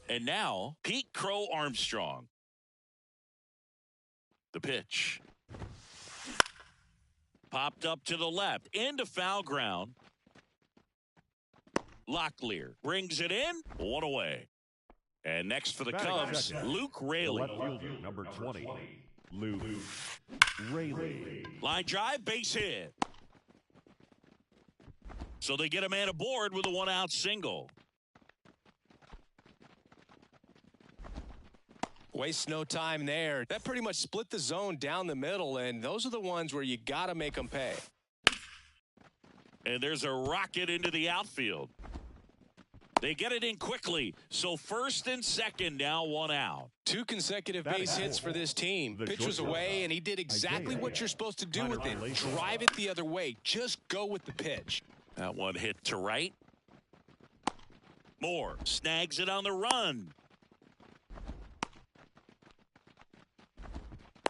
And now, Pete Crow Armstrong. The pitch. Popped up to the left, into foul ground. Locklear brings it in, one away. And next for the Cubs, Luke Raley. Left fielder, number 20, Luke Raley. Line drive, base hit. So they get a man aboard with a one-out single. Waste no time there. That pretty much split the zone down the middle, and those are the ones where you got to make them pay. And there's a rocket into the outfield. They get it in quickly. So first and second, now one out. 2 consecutive base hits for this team. Pitch was away, and he did exactly what you're supposed to do with it. Drive it the other way. Just go with the pitch. That one hit to right. Moore snags it on the run.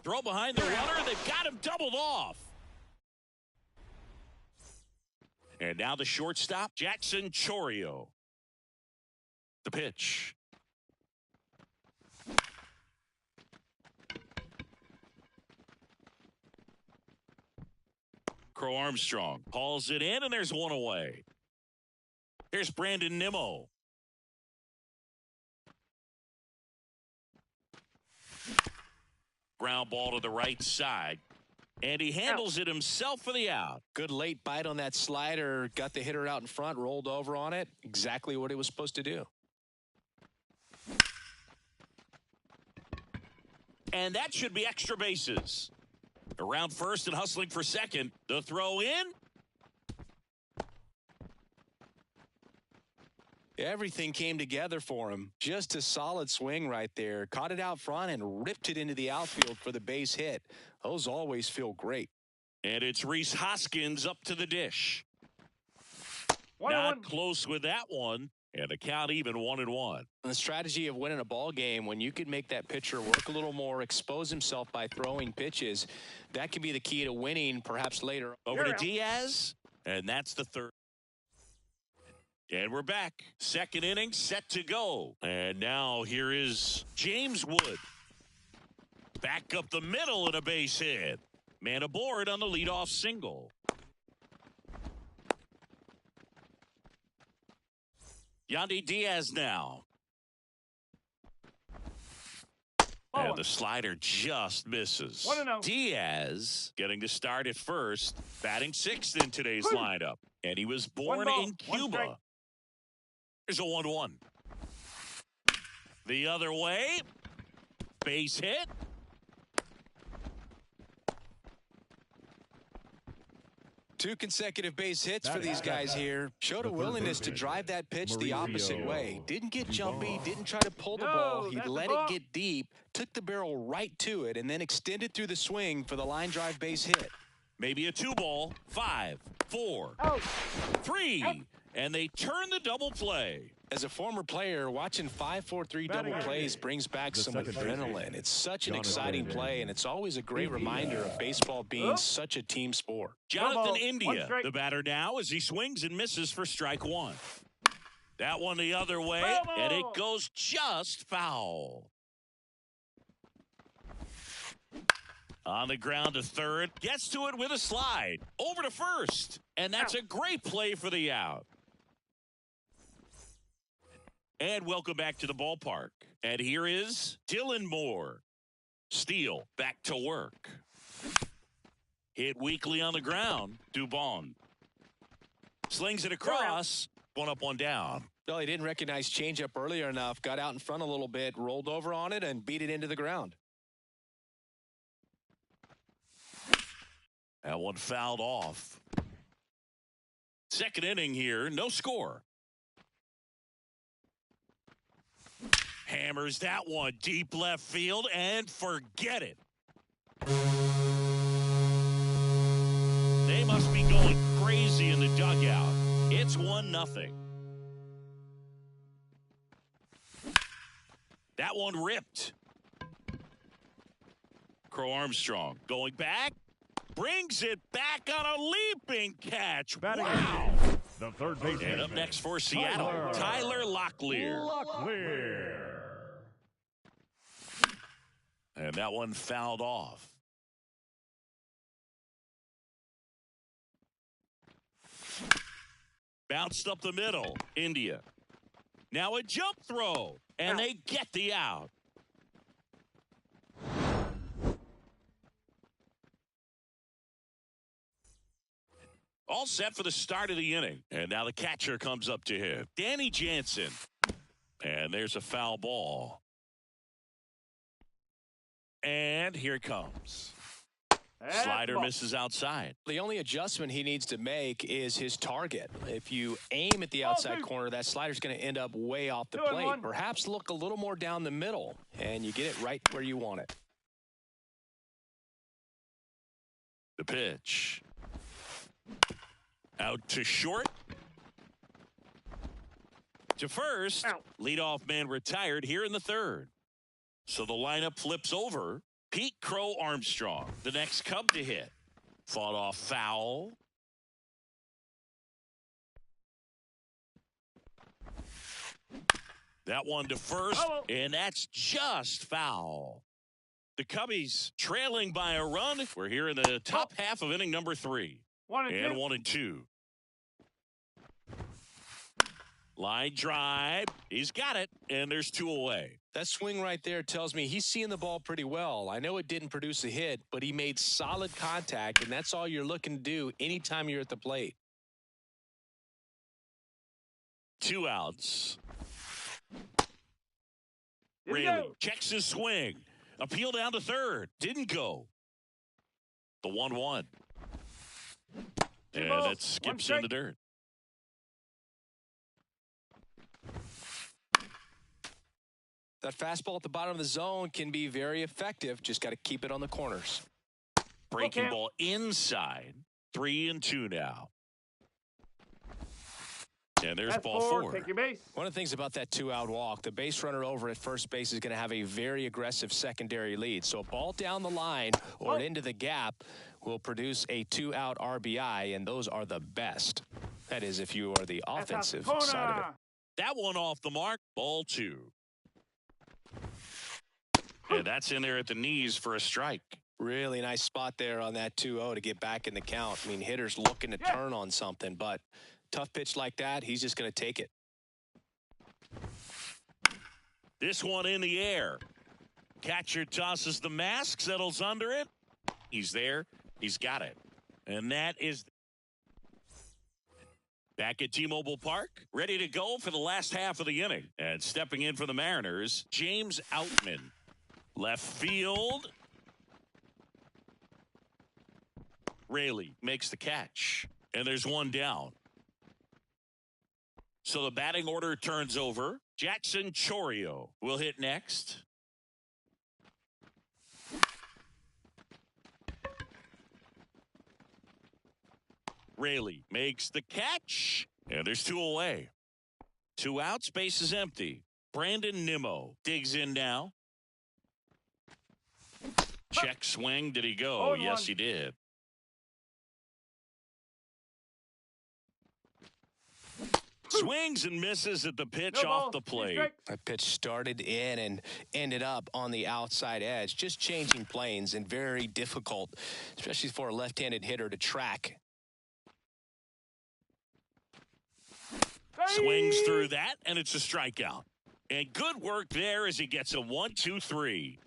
Throw behind the runner. They've got him doubled off. And now the shortstop, Jackson Chourio. The pitch. Crow Armstrong hauls it in, and there's one away. Here's Brandon Nimmo. Ground ball to the right side. And he handles it himself for the out. Good late bite on that slider. Got the hitter out in front, rolled over on it. Exactly what he was supposed to do. And that should be extra bases. Around first and hustling for second. The throw in. Everything came together for him. Just a solid swing right there. Caught it out front and ripped it into the outfield for the base hit. Those always feel great. And it's Rhys Hoskins up to the dish. Not close with that one. And the count even 1-1. The strategy of winning a ball game, when you can make that pitcher work a little more, expose himself by throwing pitches, that can be the key to winning perhaps later. Over to Diaz. And that's the third. And we're back. Second inning set to go. And now here is James Wood. Back up the middle and a base hit. Man aboard on the leadoff single. Yandy Diaz now. And the slider just misses. 1-0. Diaz getting to start at first, batting sixth in today's lineup. And he was born in Cuba. Here's a 1-1. The other way. Base hit. Two consecutive base hits for these guys here. Showed a willingness to drive that pitch the opposite way. Didn't get jumpy, didn't try to pull the ball. He let it get deep, took the barrel right to it, and then extended through the swing for the line drive base hit. Maybe a 2-ball. 5, 4, 3, and they turn the double play. As a former player, watching 5-4-3 double plays brings back some adrenaline. It's such an exciting play, and it's always a great reminder of baseball being such a team sport. Jonathan India, the batter now, as he swings and misses for strike one. That one the other way, and it goes just foul. On the ground to third, gets to it with a slide. Over to first, and that's a great play for the out. And welcome back to the ballpark. And here is Dylan Moore. Steele back to work. Hit weakly on the ground. Dubon slings it across. One up, one down. Well, he didn't recognize changeup earlier enough. Got out in front a little bit, rolled over on it, and beat it into the ground. That one fouled off. Second inning here, no score. Hammers that one deep left field and forget it. They must be going crazy in the dugout. It's 1-0. That one ripped. Crow Armstrong going back. Brings it back on a leaping catch. Wow. The third baseman. And up next for Seattle, Tyler Locklear. And that one fouled off. Bounced up the middle. India. Now a jump throw. And they get the out. All set for the start of the inning. And now the catcher comes up to him. Danny Jansen. And there's a foul ball. And here it comes. Slider misses outside. The only adjustment he needs to make is his target. If you aim at the outside corner, that slider's going to end up way off the plate. Perhaps look a little more down the middle, and you get it right where you want it. The pitch. Out to short. To first. Leadoff man retired here in the third. So the lineup flips over. Pete Crow Armstrong, the next Cub to hit. Fought off foul. That one to first, and that's just foul. The Cubbies trailing by a run. We're here in the top half of inning number 3. 1 and 2. Line drive. He's got it, and there's 2 away. That swing right there tells me he's seeing the ball pretty well. I know it didn't produce a hit, but he made solid contact, and that's all you're looking to do anytime you're at the plate. 2 outs. Raley checks his swing. Appeal down to third. Didn't go. The 1-1. And that skips in the dirt. That fastball at the bottom of the zone can be very effective. Just got to keep it on the corners. Breaking ball inside. 3 and 2 now. And there's ball 4. Take your base. One of the things about that 2-out walk, the base runner over at first base is going to have a very aggressive secondary lead. So a ball down the line or into the gap will produce a 2-out RBI, and those are the best. That is, if you are the offensive side of it. That one off the mark. Ball 2. And that's in there at the knees for a strike. Really nice spot there on that 2-0 to get back in the count. I mean, hitters looking to turn on something, but tough pitch like that, he's just going to take it. This one in the air. Catcher tosses the mask, settles under it. He's there. He's got it. And that is back at T-Mobile Park, ready to go for the last half of the inning. And stepping in for the Mariners, James Outman. Left field. Raley makes the catch. And there's one down. So the batting order turns over. Jackson Chourio will hit next. Raley makes the catch. And there's 2 away. 2 outs, base is empty. Brandon Nimmo digs in now. Check swing. Did he go? Yes, he did. Swings and misses at the pitch off the plate. That pitch started in and ended up on the outside edge. Just changing planes and very difficult, especially for a left-handed hitter to track. Swings through that, and it's a strikeout. And good work there as he gets a 1-2-3.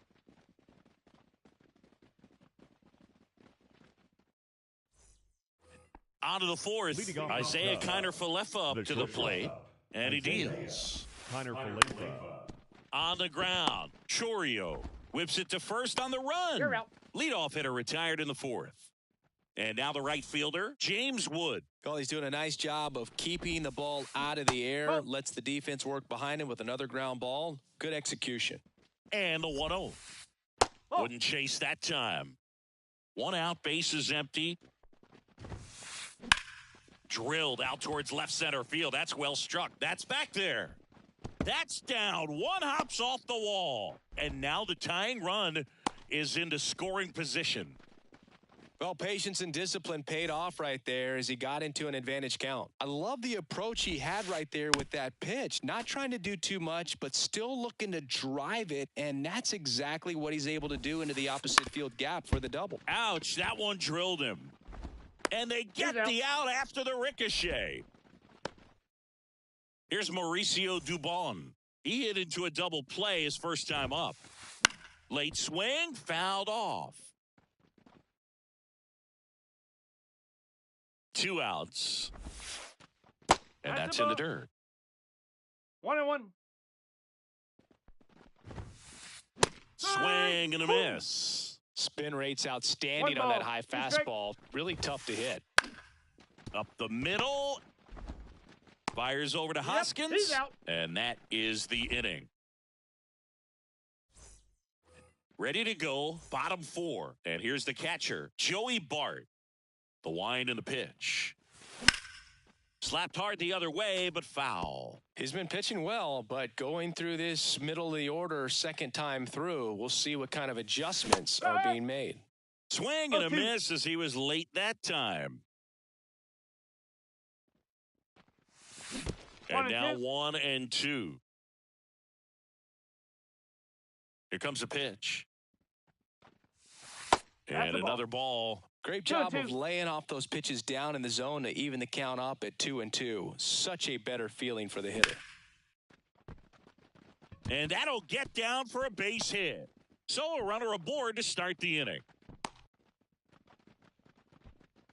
On to the fourth. Isaiah Kiner-Falefa up to the plate. And he deals. Kiner-Falefa. On the ground. Chourio whips it to first on the run. You're out. Leadoff hitter retired in the 4th. And now the right fielder, James Wood. Well, he's doing a nice job of keeping the ball out of the air. Lets the defense work behind him with another ground ball. Good execution. And the 1-0. Wouldn't chase that time. 1 out, base is empty. Drilled out towards left center field. That's well struck. That's back there. That's down. 1 hops off the wall. And now the tying run is into scoring position. Well, patience and discipline paid off right there as he got into an advantage count. I love the approach he had right there with that pitch. Not trying to do too much, but still looking to drive it, and that's exactly what he's able to do into the opposite field gap for the double. Ouch, that one drilled him. And they get the out after the ricochet. Here's Mauricio Dubon. He hit into a double play his first time up. Late swing, fouled off. 2 outs. And that's in the dirt. 1-1. Swing and a miss. Spin rate's outstanding on that high fastball. Really tough to hit. Up the middle. Fires over to Hoskins. He's out. And that is the inning. Ready to go, bottom 4. And here's the catcher, Joey Bart. The wind and the pitch. Slapped hard the other way, but foul. He's been pitching well, but going through this middle of the order second time through, we'll see what kind of adjustments are being made. Swing and a miss as he was late that time. And now 1-2. Here comes a pitch. And another ball. Great job of laying off those pitches down in the zone to even the count up at 2-2. Such a better feeling for the hitter. And that'll get down for a base hit. So a runner aboard to start the inning.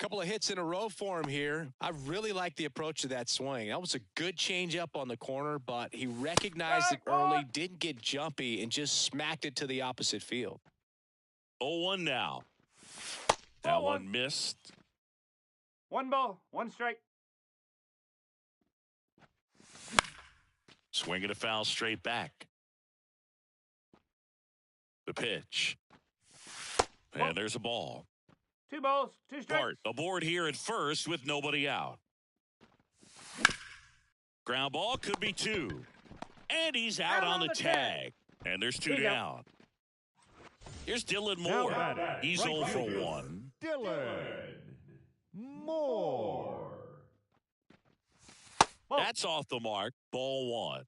Couple of hits in a row for him here. I really like the approach to that swing. That was a good changeup on the corner, but he recognized it early, didn't get jumpy, and just smacked it to the opposite field. 0-1 now. That one missed. 1 ball, 1 strike. Swing and a foul straight back. The pitch. And there's a ball. 2 balls, 2 strikes. Bart aboard here at first with nobody out. Ground ball could be 2. And he's out on the tag. And there's 2 down. Here's Dylan Moore. He's 0 for 1. Dylan Moore. That's off the mark. Ball 1.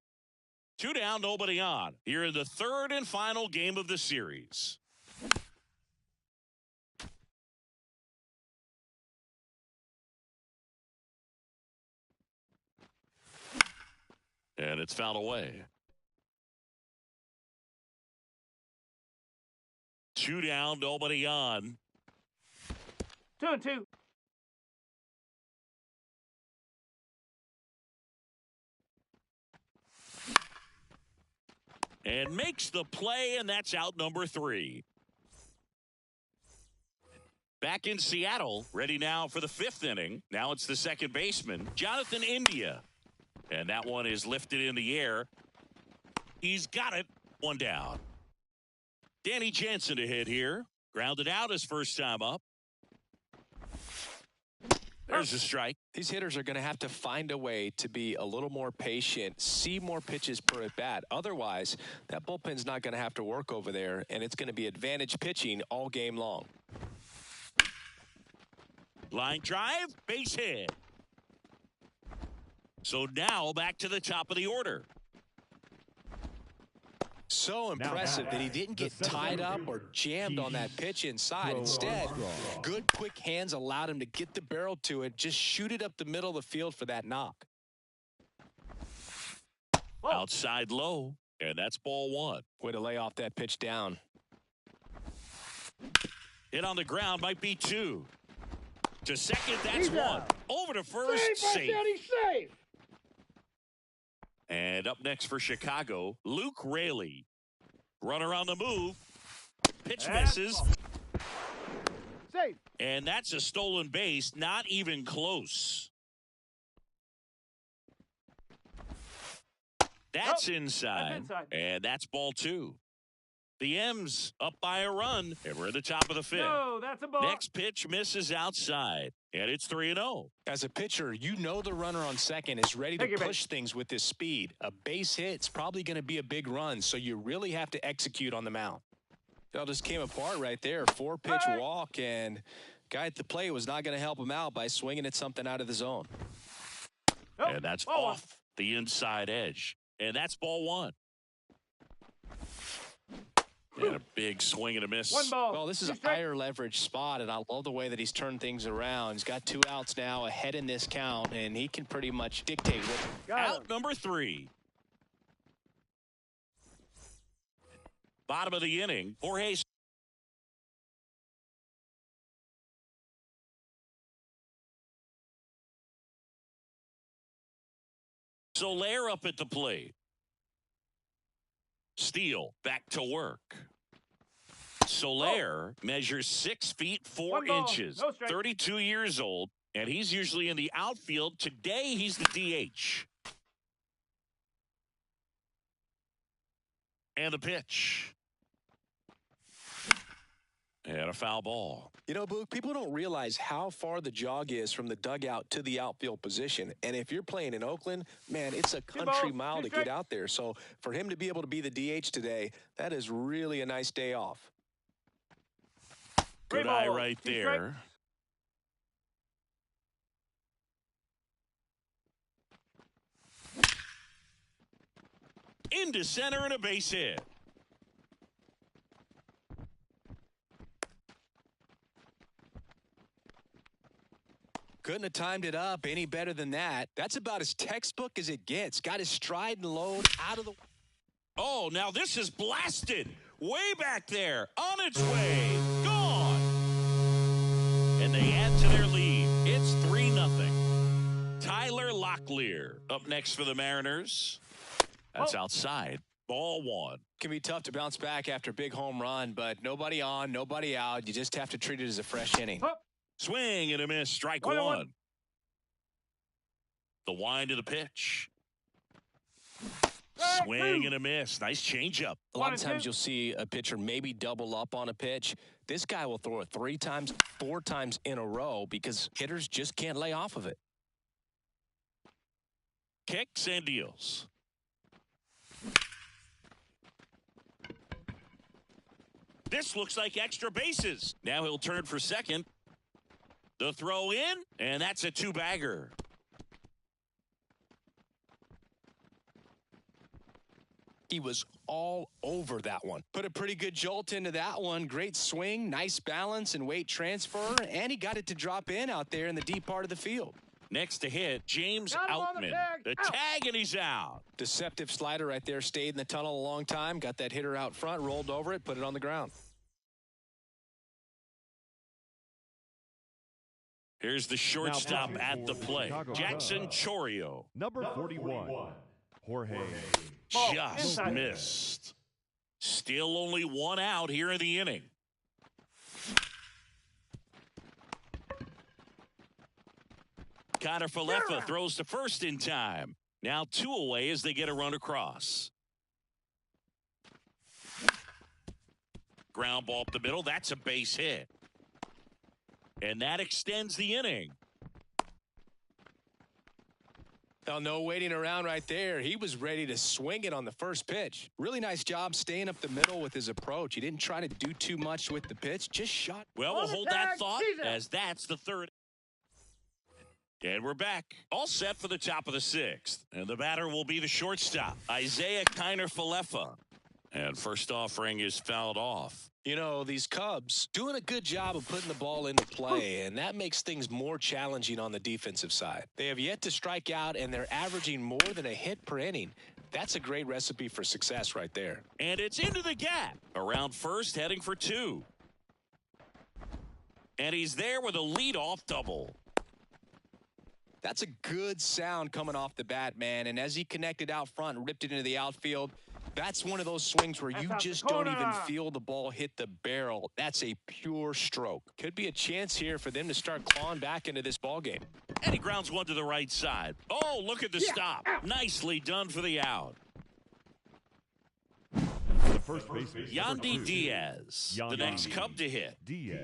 2 down, nobody on. Here in the third and final game of the series. And it's fouled away. 2 down, nobody on. 2-2. And makes the play, and that's out number 3. Back in Seattle, ready now for the 5th inning. Now it's the second baseman, Jonathan India. And that one is lifted in the air. He's got it. 1 down. Danny Jansen to hit here. Grounded out his first time up. There's a strike. These hitters are going to have to find a way to be a little more patient, see more pitches per at bat. Otherwise, that bullpen's not going to have to work over there, and it's going to be advantage pitching all game long. Line drive, base hit. So now back to the top of the order. So impressive that he didn't get tied up or jammed on that pitch inside. Instead, good quick hands allowed him to get the barrel to it, just shoot it up the middle of the field for that knock. Outside low, and that's ball 1. Way to lay off that pitch down. Hit on the ground might be 2. To second, that's 1. Over to first, safe. And up next for Chicago, Luke Raley. Runner on the move. Pitch misses. Safe. And that's a stolen base, not even close. That's inside. And that's ball 2. The M's up by a run, and we're at the top of the 5th. No, that's a ball. Next pitch misses outside, and it's 3-0. As a pitcher, you know the runner on second is ready to push things with his speed. A base hit's probably going to be a big run, so you really have to execute on the mound. That just came apart right there. 4-pitch walk, and Guy at the plate was not going to help him out by swinging at something out of the zone. Nope. And that's Ball off the inside edge. And that's ball one. And a big swing and a miss. One ball. Well, this is two a strikes. higher leverage spot, and I love the way that he's turned things around. He's got 2 outs now ahead in this count, and he can pretty much dictate what. Got him. Out number 3. Bottom of the inning, Jorge Soler up at the plate. Steele back to work. Soler measures 6 feet 4 One ball, inches, no strike. 32 years old, and he's usually in the outfield. Today, he's the DH. And the pitch. And a foul ball. You know, Boog, people don't realize how far the jog is from the dugout to the outfield position. And if you're playing in Oakland, man, it's a country balls, mile two to get strikes. out there. So for him to be able to be the DH today, that is really a nice day off. Three Good eye balls, right two there. Into center and a base hit. Couldn't have timed it up any better than that. That's about as textbook as it gets. Got his stride and load out of the. Oh, now this is blasted. Way back there. On its way. Gone. And they add to their lead. It's 3-0. Tyler Locklear up next for the Mariners. That's outside. Ball 1. Can be tough to bounce back after a big home run, but nobody on, nobody out. You just have to treat it as a fresh inning. Up. Swing and a miss. Strike 1-1. one. The wind of the pitch. Swing and a miss. Nice changeup. A lot of 1-2. times you'll see a pitcher maybe double up on a pitch. This guy will throw it 3 times, 4 times in a row because hitters just can't lay off of it. Kicks and deals. This looks like extra bases. Now he'll turn for second. The throw in, and that's a 2-bagger. He was all over that one. Put a pretty good jolt into that one. Great swing, nice balance and weight transfer, and he got it to drop in out there in the deep part of the field. Next to hit, James Got him on the Outman. tag. The Out. tag, and he's out. Deceptive slider right there. Stayed in the tunnel a long time. Got that hitter out front, rolled over it, put it on the ground. Here's the shortstop batting at the for plate. Chicago Jackson Cubs. Chorio. Number 41, Jorge. Ball Just inside. missed. Still only 1 out here in the inning. Connor Falefa throws to first in time. Now 2 away as they get a run across. Ground ball up the middle. That's a base hit. And that extends the inning. Well, no waiting around right there. He was ready to swing it on the first pitch. Really nice job staying up the middle with his approach. He didn't try to do too much with the pitch, just shot. Well, On we'll the hold tag, that thought season. as that's the 3rd. And we're back. All set for the top of the 6th. And the batter will be the shortstop, Isaiah Kiner Falefa. And first offering is fouled off. You know, these Cubs doing a good job of putting the ball into play, and that makes things more challenging on the defensive side. They have yet to strike out, and they're averaging more than a hit per inning. That's a great recipe for success right there. And it's into the gap. Around first, heading for 2. And he's there with a leadoff double. That's a good sound coming off the bat, man. And as he connected out front and ripped it into the outfield, that's one of those swings where you That's out the just don't even corner. feel the ball hit the barrel. That's a pure stroke. Could be a chance here for them to start clawing back into this ball game. And he grounds one to the right side. Oh, look at the stop. Nicely done for the out. The first baseman. number Yandy 2, Diaz, the Yandy next Cub to hit. Diaz.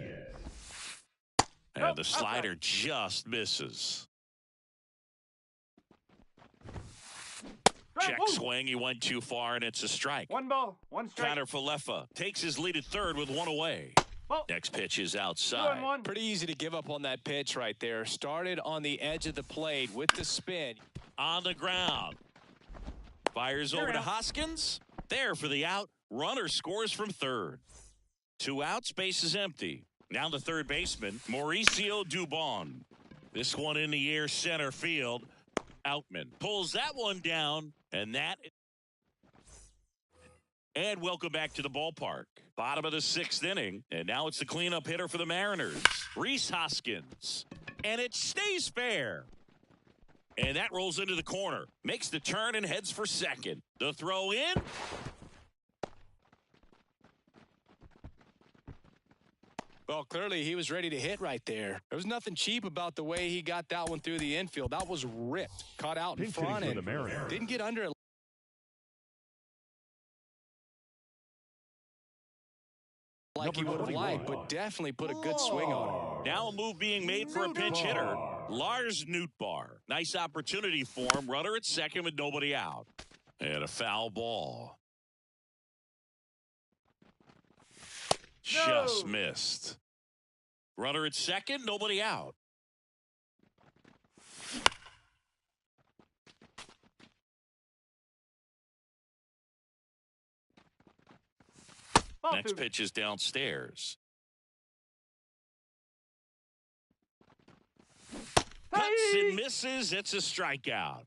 And the slider just misses. Check Ooh. swing. He went too far, and it's a strike. 1 ball, 1 strike. Connor Falefa takes his lead at third with 1 away. Ball. Next pitch is 2 and outside. 1. Pretty easy to give up on that pitch right there. Started on the edge of the plate with the spin. On the ground. Fires over to Hoskins. There for the out. Runner scores from third. 2 outs, base is empty. Now the third baseman, Mauricio Dubon. This one in the air center field. Outman pulls that one down, and welcome back to the ballpark. Bottom of the 6th inning, and now it's the cleanup hitter for the Mariners, Rhys Hoskins. And it stays fair. And that rolls into the corner. Makes the turn and heads for second. The throw in. Well, clearly he was ready to hit right there. There was nothing cheap about the way he got that one through the infield. That was ripped. Caught out in Pinch hitting front for and the Mariners. didn't get under it like he would have liked, but definitely put a good swing on it. Now a move being made for a pinch hitter, Lars Nootbaar. Nice opportunity for him. Runner at second with nobody out. And a foul ball. Just missed. Runner at second, nobody out. Ball Next 2. pitch is downstairs. Cuts and misses. It's a strikeout.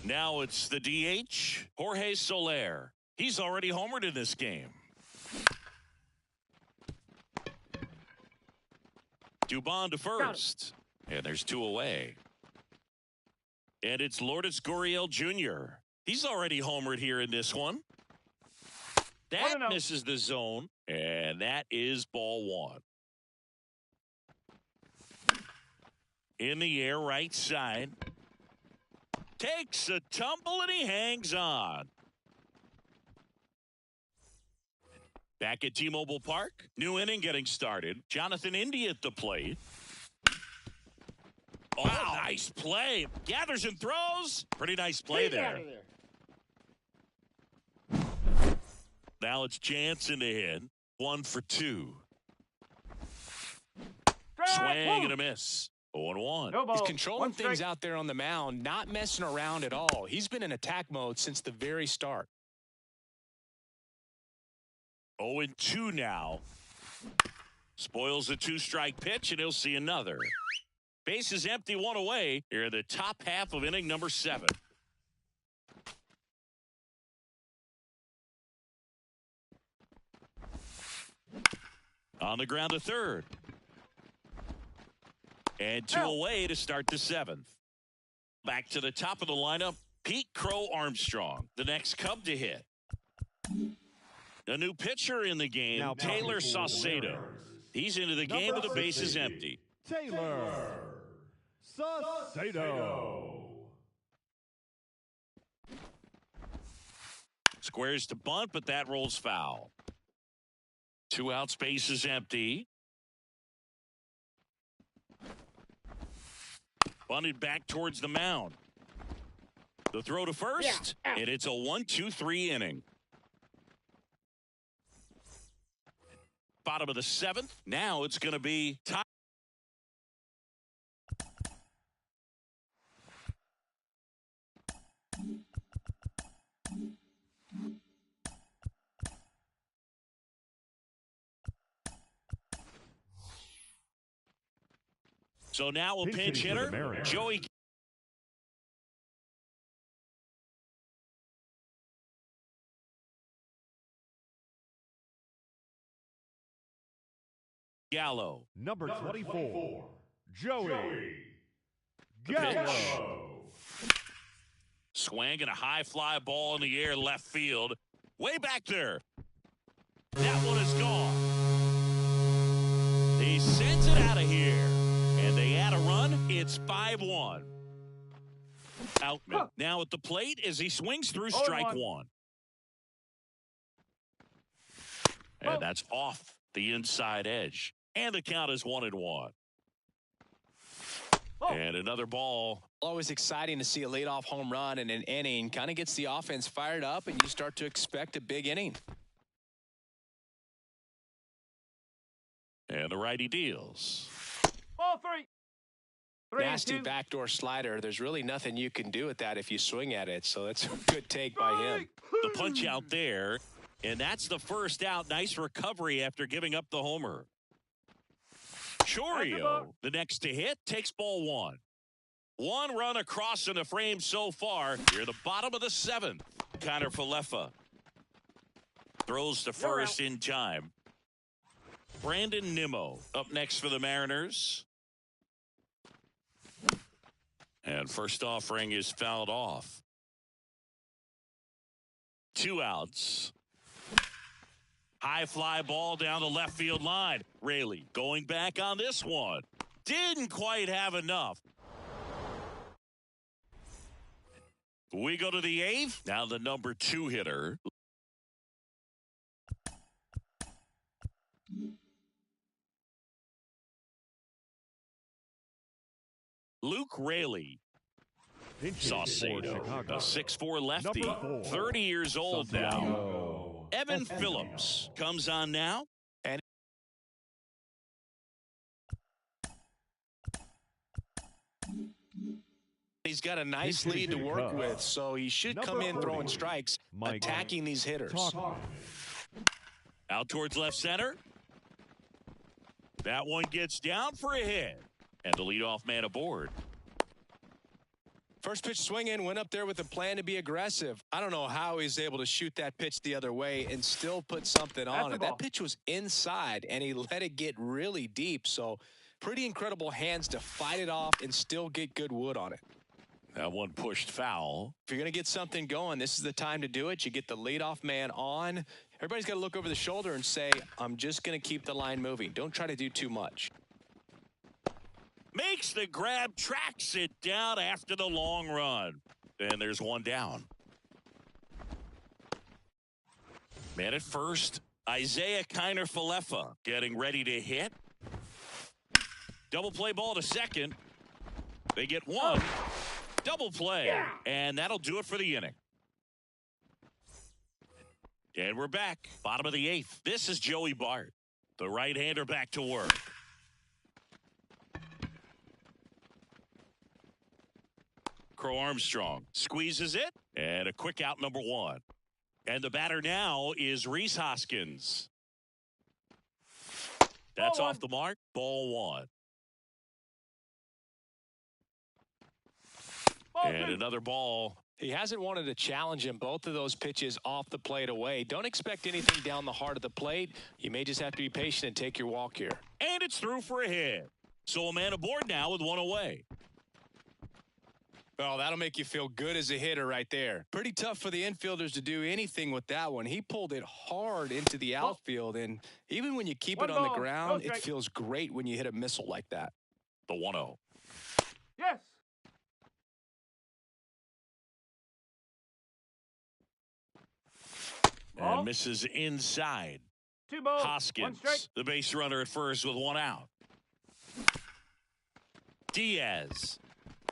Now it's the DH, Jorge Soler. He's already homered in this game. Dubon to first. And there's 2 away. And it's Lourdes Gurriel Jr. He's already homered here in this one. That 1-0. misses the zone. And that is ball 1. In the air, right side. Takes a tumble and he hangs on. Back at T-Mobile Park, new inning getting started. Jonathan India at the plate. Oh, wow. Nice play. Gathers and throws. Pretty nice play there. Now it's Jansen to hit. 1 for 2. Swing and a miss. 0-1. No ball. He's controlling 1 strike. things out there on the mound, not messing around at all. He's been in attack mode since the very start. 0-2 now. Spoils a 2-strike pitch, and he'll see another. Base is empty, 1 away. Here in the top half of inning number 7. On the ground to third. And 2 away to start the 7th. Back to the top of the lineup, Pete Crow Armstrong, the next Cub to hit. A new pitcher in the game, Now Taylor Saucedo. He's into the game with the bases empty. Taylor Saucedo. Squares to bunt, but that rolls foul. 2 outs, base is empty. Bunted back towards the mound. The throw to first, and it's a 1-2-3 inning. Bottom of the 7th. Now it's going to be top. So now a pinch hitting for the hitter, Mariners. Joey Gallo. Number 24, Joey pitch. Gallo. Swing and a high fly ball in the air left field. Way back there. That one is gone. He sends it out of here. And they add a run. It's 5-1. Outman now at the plate as he swings through strike 1. And that's off the inside edge. And the count is 1-1. And another ball. Always exciting to see a leadoff home run in an inning. Kind of gets the offense fired up, and you start to expect a big inning. And the righty deals. Ball three. Nasty 3-2. backdoor slider. There's really nothing you can do with that if you swing at it. So that's a good take by him. The punch out there. And that's the first out. Nice recovery after giving up the homer. Chourio, the next to hit, takes ball one. One run across in the frame so far. Near the bottom of the seventh. Kiner-Falefa throws to first in time. Brandon Nimmo up next for the Mariners. And first offering is fouled off. 2 outs. High fly ball down the left field line. Raley going back on this one. Didn't quite have enough. We go to the 8th. Now the number 2 hitter. Luke Raley. Saucedo, a 6'4" lefty, 30 years old now. Evan Phillips comes on now. And he's got a nice lead to work with, so he should come in throwing strikes, attacking these hitters. Out towards left center. That one gets down for a hit. And the leadoff man aboard. First pitch swing in, went up there with a plan to be aggressive. I don't know how he's able to shoot that pitch the other way and still put something on it. That pitch was inside, and he let it get really deep. So pretty incredible hands to fight it off and still get good wood on it. That one pushed foul. If you're going to get something going, this is the time to do it. You get the leadoff man on. Everybody's got to look over the shoulder and say, I'm just going to keep the line moving. Don't try to do too much. Makes the grab, tracks it down after the long run. And there's one down. Man at first, Isaiah Kiner-Falefa getting ready to hit. Double play ball to second. They get one. Double play. And that'll do it for the inning. And we're back. Bottom of the 8th. This is Joey Bart. The right-hander back to work. Crow Armstrong squeezes it, and a quick out number 1. And the batter now is Rhys Hoskins. That's off the mark. Ball 1. And another ball. He hasn't wanted to challenge him. Both of those pitches off the plate away. Don't expect anything down the heart of the plate. You may just have to be patient and take your walk here. And it's through for a hit. So a man aboard now with one away. Well, that'll make you feel good as a hitter right there. Pretty tough for the infielders to do anything with that one. He pulled it hard into the outfield, and even when you keep it on the ground, it feels great when you hit a missile like that. The 1-0. Yes. And misses inside. 2 balls. Hoskins, 1 strike. the base runner at first with 1 out. Diaz.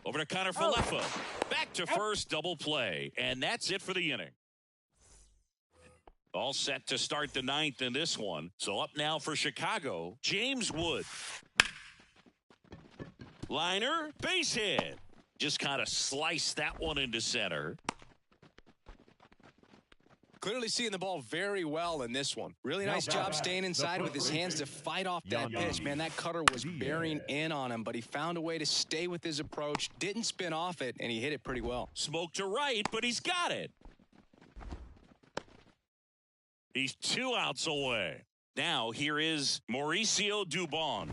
Over to Kiner-Falefa. Back to first, double play. And that's it for the inning. All set to start the 9th in this one. So up now for Chicago, James Wood. Liner, base hit. Just kind of sliced that one into center. Clearly seeing the ball very well in this one. Really nice job staying inside with his hands to fight off that pitch. Man, that cutter was bearing in on him, but he found a way to stay with his approach, didn't spin off it, and he hit it pretty well. Smoke to right, but he's got it. He's 2 outs away. Now here is Mauricio Dubon.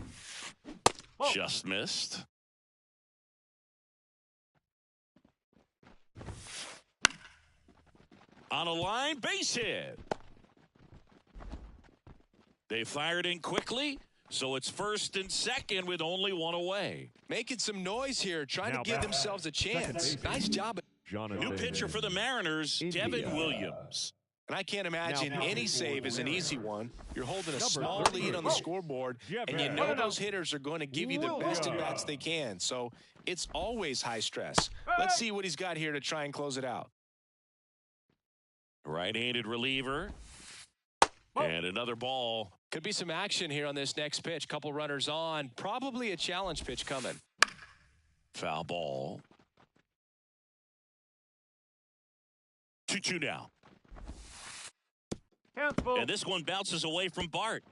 Just missed. On a line, base hit. They fired in quickly, so it's first and second with only 1 away. Making some noise here, trying to give themselves a chance. Nice job. New pitcher for the Mariners, Devin Williams. And I can't imagine any save is an easy one. You're holding a small lead on the scoreboard, and you know those hitters are going to give you the best at-bats they can. So it's always high stress. Let's see what he's got here to try and close it out. Right-handed reliever. And another ball Could be some action here on this next pitch. Couple runners on. Probably a challenge pitch coming. Foul ball. 2-2 now. Count's full. And this one bounces away from Bart.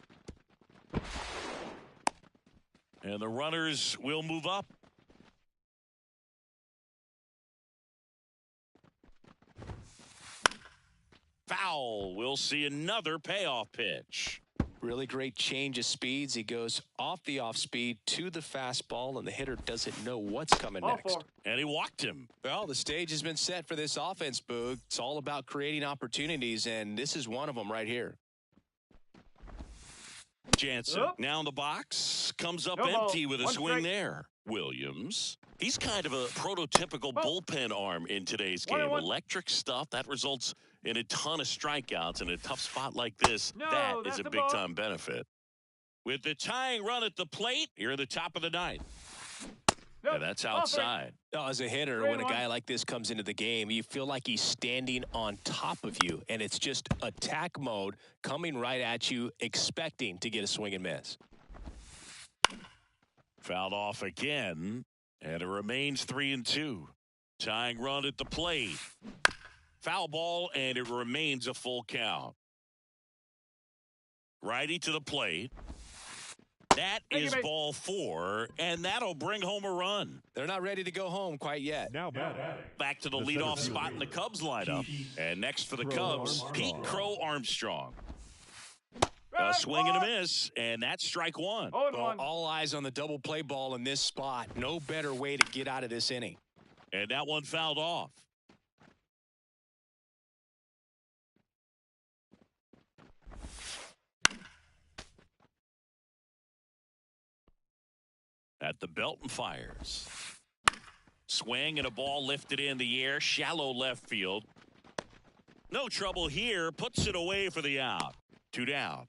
And the runners will move up. Foul. We'll see another payoff pitch. Really great change of speeds. He goes off the off speed to the fastball, and the hitter doesn't know what's coming Ball next. 4. And he walked him. Well, the stage has been set for this offense, Boog. It's all about creating opportunities, and this is one of them right here. Jansen Up. now in the box. Comes up No ball. empty with a One swing strike. there. Williams. He's kind of a prototypical Ball. bullpen arm in today's 1-1. game. Electric stuff that results in a ton of strikeouts in a tough spot like this. No, that is that's a the big ball. time benefit. With the tying run at the plate, here at the top of the ninth. Nope. And that's Ball 3. outside. Oh, as a hitter, 3-1. when a guy like this comes into the game, you feel like he's standing on top of you, and it's just attack mode coming right at you, expecting to get a swing and miss. Fouled off again, and it remains 3-2. Tying run at the plate. Foul ball, and it remains a full count. Righty to the plate. That Thank you, is mate. ball 4, and that'll bring home a run. They're not ready to go home quite yet. Now batting. Back to the The leadoff center spot in the Cubs lineup. And next for the Crow Cubs, Armstrong. Pete Crow Armstrong. A Right, swing and a ball. miss, and that's strike 1. 0-1. Well, all eyes on the double play ball in this spot. No better way to get out of this inning. And that one fouled off. At the belt and fires. Swing and a ball lifted in the air, shallow left field. No trouble here, puts it away for the out. 2 down.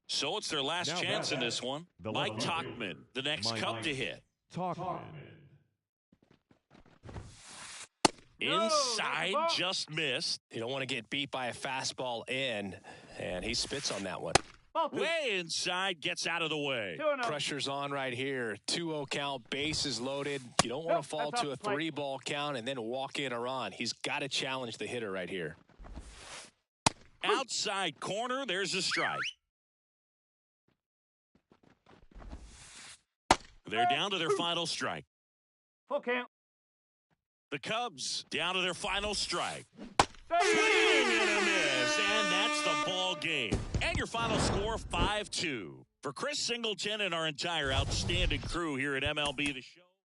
So it's their last Now chance in batting. this one. The Mike left fielder, Tauchman, the next Mike Cub to hit. Talkman. No, Inside, that's the ball. just missed. You don't want to get beat by a fastball in, and he spits on that one. Ball 2. Way inside, gets out of the way. 2-0. Pressure's on right here. 2-0 count, bases loaded. You don't want Nope, to fall that's to a off the plate. 3-ball count and then walk in or on. He's got to challenge the hitter right here. Outside corner, there's a strike. They're down to their final strike. Full count. The Cubs down to their final strike. Hey! Swing and a miss, and that's the ball game. And your final score, 5-2. For Chris Singleton and our entire outstanding crew here at MLB The Show.